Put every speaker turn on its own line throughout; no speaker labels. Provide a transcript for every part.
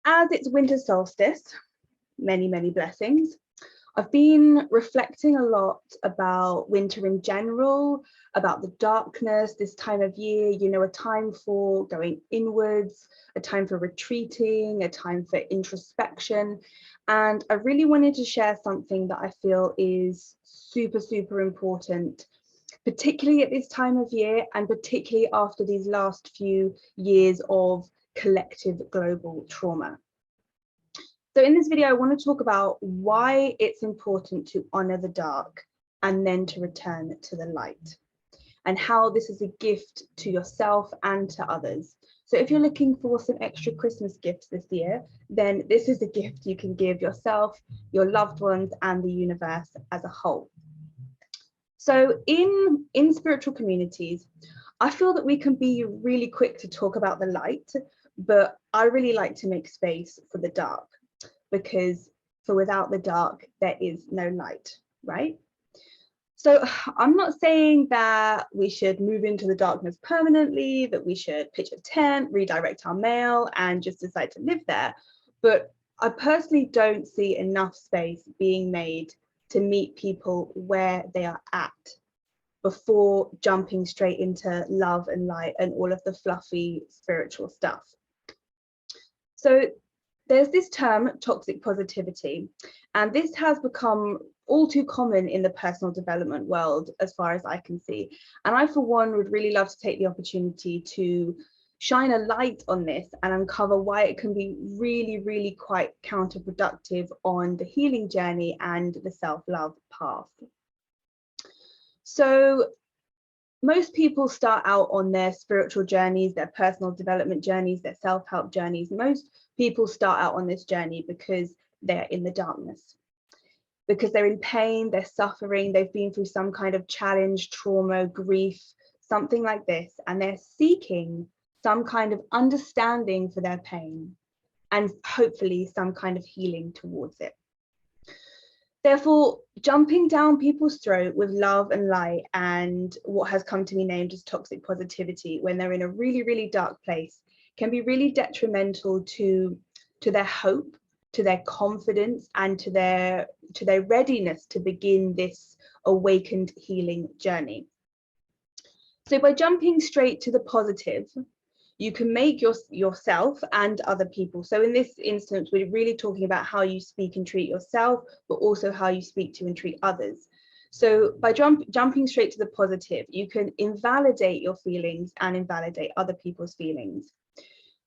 As it's winter solstice, many, many blessings, I've been reflecting a lot about winter in general, about the darkness this time of year, you know, a time for going inwards, a time for retreating, a time for introspection. And I really wanted to share something that I feel is super, super important, particularly at this time of year, and particularly after these last few years of collective global trauma. So in this video, I want to talk about why it's important to honor the dark and then to return to the light, and how this is a gift to yourself and to others. So if you're looking for some extra Christmas gifts this year, then this is a gift you can give yourself, your loved ones, and the universe as a whole. So in spiritual communities, I feel that we can be really quick to talk about the light, but I really like to make space for the dark, because for without the dark, there is no light, right? So I'm not saying that we should move into the darkness permanently, that we should pitch a tent, redirect our mail, and just decide to live there. But I personally don't see enough space being made to meet people where they are at before jumping straight into love and light and all of the fluffy spiritual stuff. So there's this term, toxic positivity, and this has become all too common in the personal development world, as far as I can see. And I, for one, would really love to take the opportunity to shine a light on this and uncover why it can be really, really quite counterproductive on the healing journey and the self-love path. So most people start out on their spiritual journeys, their personal development journeys, their self-help journeys. Most people start out on this journey because they're in the darkness, because they're in pain, they're suffering, they've been through some kind of challenge, trauma, grief, something like this, and they're seeking some kind of understanding for their pain and hopefully some kind of healing towards it. Therefore, jumping down people's throat with love and light and what has come to be named as toxic positivity when they're in a really, really dark place can be really detrimental to their hope, to their confidence, and to their readiness to begin this awakened healing journey. So by jumping straight to the positive, you can make yourself and other people. So in this instance, we're really talking about how you speak and treat yourself, but also how you speak to and treat others. So by jumping straight to the positive, you can invalidate your feelings and invalidate other people's feelings.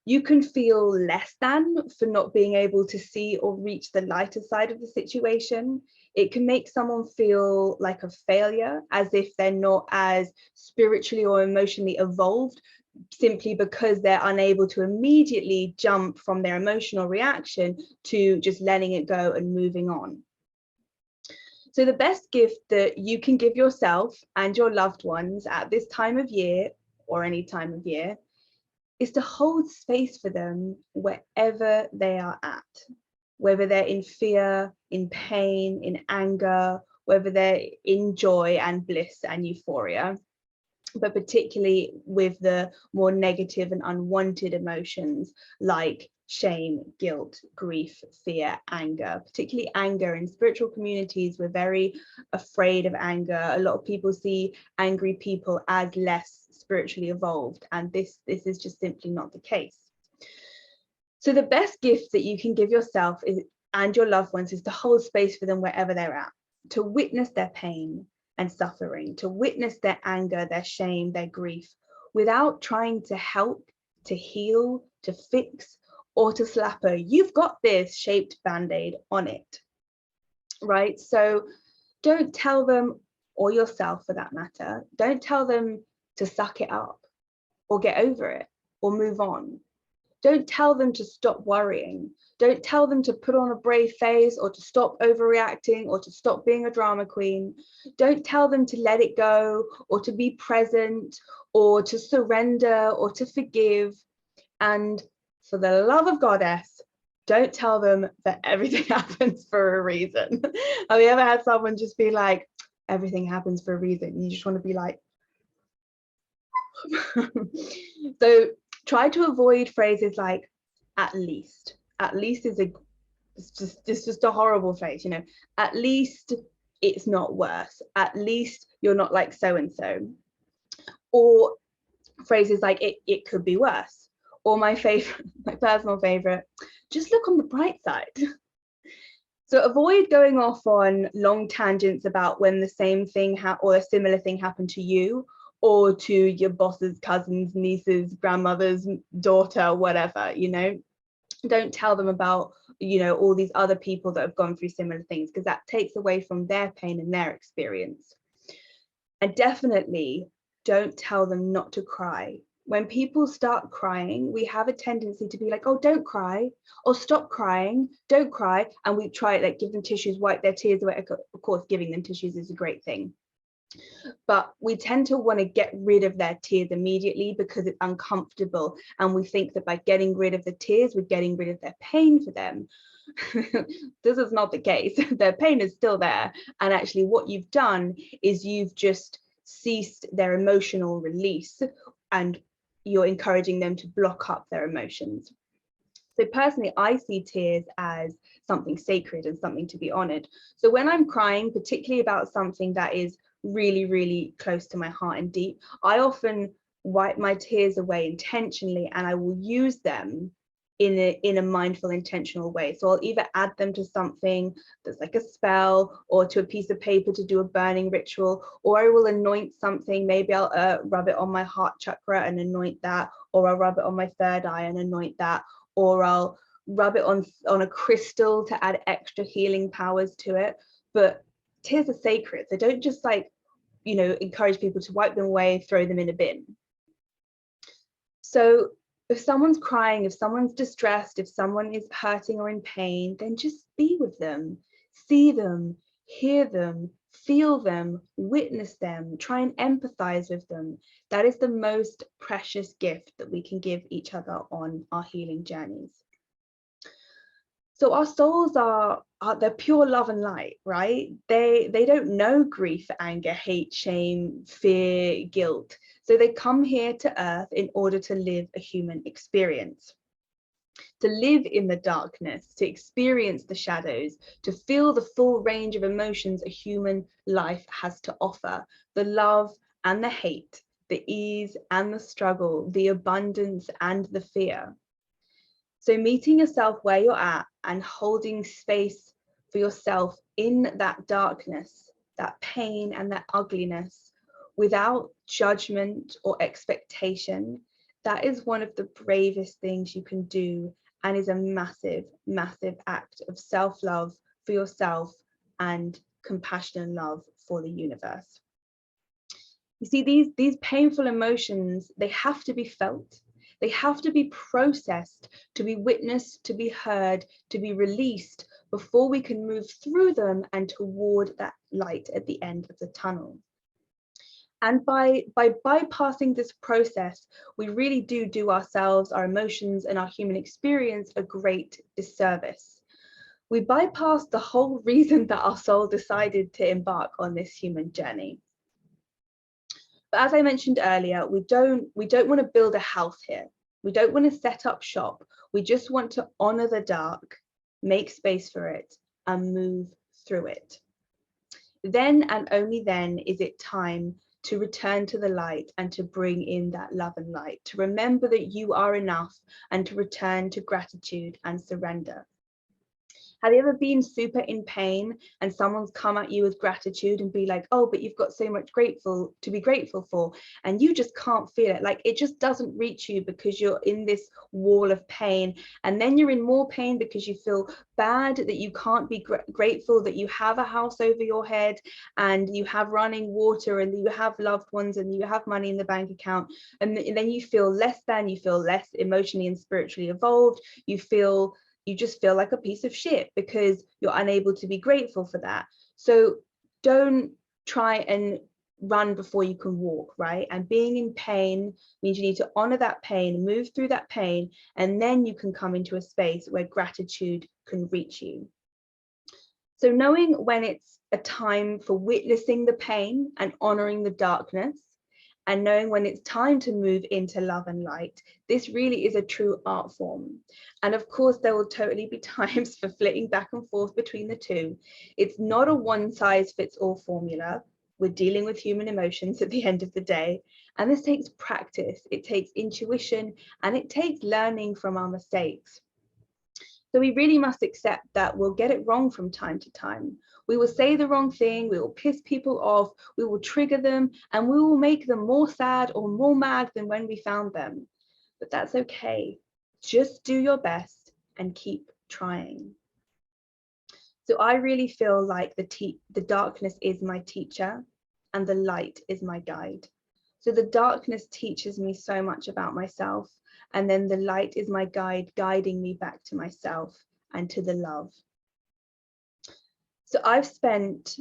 You can feel less than for not being able to see or reach the lighter side of the situation. It can make someone feel like a failure, as if they're not as spiritually or emotionally evolved, simply because they're unable to immediately jump from their emotional reaction to just letting it go and moving on. So the best gift that you can give yourself and your loved ones at this time of year, or any time of year, is to hold space for them wherever they are at, whether they're in fear, in pain, in anger, whether they're in joy and bliss and euphoria, but particularly with the more negative and unwanted emotions like shame, guilt, grief, fear, anger, particularly anger. In spiritual communities, we're very afraid of anger. A lot of people see angry people as less spiritually evolved, and this is just simply not the case. So the best gift that you can give yourself and your loved ones is to hold space for them wherever they're at, to witness their pain and suffering, to witness their anger, their shame, their grief, without trying to help, to heal, to fix, or to slap a "you've got this" shaped band-aid on it, right? So don't tell them, or yourself for that matter, don't tell them to suck it up or get over it or move on. Don't tell them to stop worrying. Don't tell them to put on a brave face or to stop overreacting or to stop being a drama queen. Don't tell them to let it go or to be present or to surrender or to forgive. And for the love of Goddess, don't tell them that everything happens for a reason. Have you ever had someone just be like, everything happens for a reason? You just want to be like, so try to avoid phrases like "at least," at least is it's just a horrible phrase, you know, at least it's not worse, at least you're not like so and so. Or phrases like it could be worse. Or my favorite, my personal favorite, just look on the bright side. So avoid going off on long tangents about when the same thing or a similar thing happened to you or to your boss's cousins, nieces, grandmother's daughter, whatever, you know. Don't tell them about, you know, all these other people that have gone through similar things, because that takes away from their pain and their experience. And definitely don't tell them not to cry. When people start crying, we have a tendency to be like, oh, don't cry, or stop crying, don't cry. And we try, like, give them tissues, wipe their tears away. Of course, giving them tissues is a great thing. But we tend to want to get rid of their tears immediately because it's uncomfortable. And we think that by getting rid of the tears, we're getting rid of their pain for them. This is not the case. Their pain is still there. And actually what you've done is you've just ceased their emotional release, and you're encouraging them to block up their emotions. So personally, I see tears as something sacred and something to be honored. So when I'm crying, particularly about something that is really, really close to my heart and deep, I often wipe my tears away intentionally, and I will use them in a mindful, intentional way. So I'll either add them to something that's like a spell, or to a piece of paper to do a burning ritual, or I will anoint something. Maybe I'll rub it on my heart chakra and anoint that, or I'll rub it on my third eye and anoint that, or I'll rub it on a crystal to add extra healing powers to it. But tears are sacred. So don't just, like, you know, encourage people to wipe them away, throw them in a bin. So if someone's crying, if someone's distressed, if someone is hurting or in pain, then just be with them, see them, hear them, feel them, witness them, try and empathize with them. That is the most precious gift that we can give each other on our healing journeys. So our souls are they're pure love and light, right? They don't know grief, anger, hate, shame, fear, guilt. So they come here to earth in order to live a human experience, to live in the darkness, to experience the shadows, to feel the full range of emotions a human life has to offer, the love and the hate, the ease and the struggle, the abundance and the fear. So meeting yourself where you're at and holding space for yourself in that darkness, that pain and that ugliness, without judgment or expectation, that is one of the bravest things you can do, and is a massive, massive act of self-love for yourself and compassion and love for the universe. You see, these painful emotions, they have to be felt. They have to be processed, to be witnessed, to be heard, to be released, before we can move through them and toward that light at the end of the tunnel. And by bypassing this process, we really do ourselves, our emotions, and our human experience a great disservice. We bypass the whole reason that our soul decided to embark on this human journey. But as I mentioned earlier, we don't want to build a house here. We don't want to set up shop. We just want to honor the dark, make space for it, and move through it. Then and only then is it time to return to the light and to bring in that love and light, to remember that you are enough, and to return to gratitude and surrender. Have you ever been super in pain and someone's come at you with gratitude and be like, oh, but you've got so much to be grateful for, and you just can't feel it? Like, it just doesn't reach you because you're in this wall of pain. And then you're in more pain because you feel bad that you can't be grateful that you have a house over your head, and you have running water, and you have loved ones, and you have money in the bank account. And then you feel less than, you feel less emotionally and spiritually evolved. You just feel like a piece of shit because you're unable to be grateful for that. So don't try and run before you can walk, right? And being in pain means you need to honor that pain, move through that pain, and then you can come into a space where gratitude can reach you. So knowing when it's a time for witnessing the pain and honoring the darkness, and knowing when it's time to move into love and light. This really is a true art form. And of course, there will totally be times for flitting back and forth between the two. It's not a one-size-fits-all formula. We're dealing with human emotions at the end of the day. And this takes practice, it takes intuition, and it takes learning from our mistakes. So we really must accept that we'll get it wrong from time to time. We will say the wrong thing, we will piss people off, we will trigger them, and we will make them more sad or more mad than when we found them. But that's okay. Just do your best and keep trying. So I really feel like the darkness is my teacher and the light is my guide. So the darkness teaches me so much about myself, and then the light is my guide, guiding me back to myself and to the love. So I've spent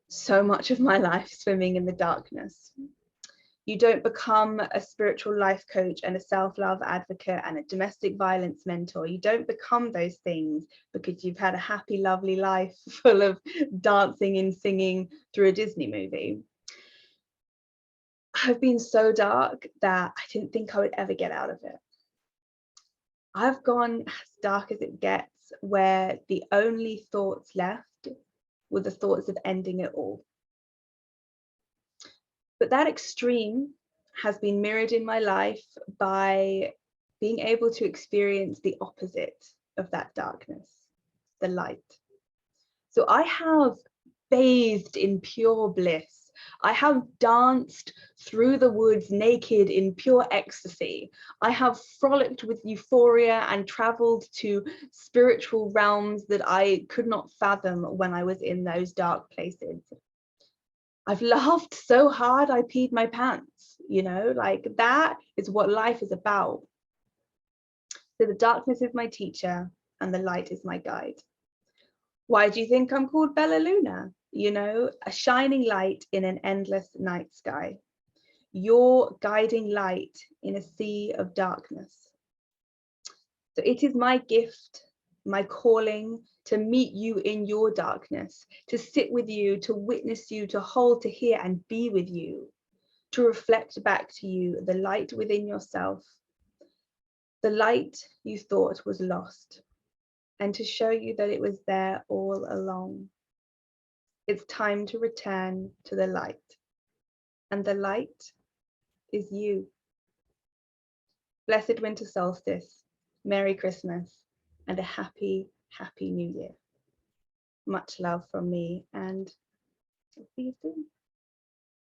so much of my life swimming in the darkness. You don't become a spiritual life coach and a self-love advocate and a domestic violence mentor. You don't become those things because you've had a happy, lovely life full of dancing and singing through a Disney movie. I've been so dark that I didn't think I would ever get out of it. I've gone as dark as it gets, where the only thoughts left were the thoughts of ending it all. But that extreme has been mirrored in my life by being able to experience the opposite of that darkness, the light. So I have bathed in pure bliss. I have danced through the woods naked in pure ecstasy. I have frolicked with euphoria and traveled to spiritual realms that I could not fathom when I was in those dark places. I've laughed so hard I peed my pants, you know, like that is what life is about. So the darkness is my teacher and the light is my guide. Why do you think I'm called Bella Luna? You know, a shining light in an endless night sky. Your guiding light in a sea of darkness. So it is my gift, my calling to meet you in your darkness, to sit with you, to witness you, to hold, to hear and be with you, to reflect back to you the light within yourself, the light you thought was lost, and to show you that it was there all along. It's time to return to the light, and the light is you. Blessed winter solstice, Merry Christmas, and a happy, happy New Year. Much love from me, and I'll see you soon.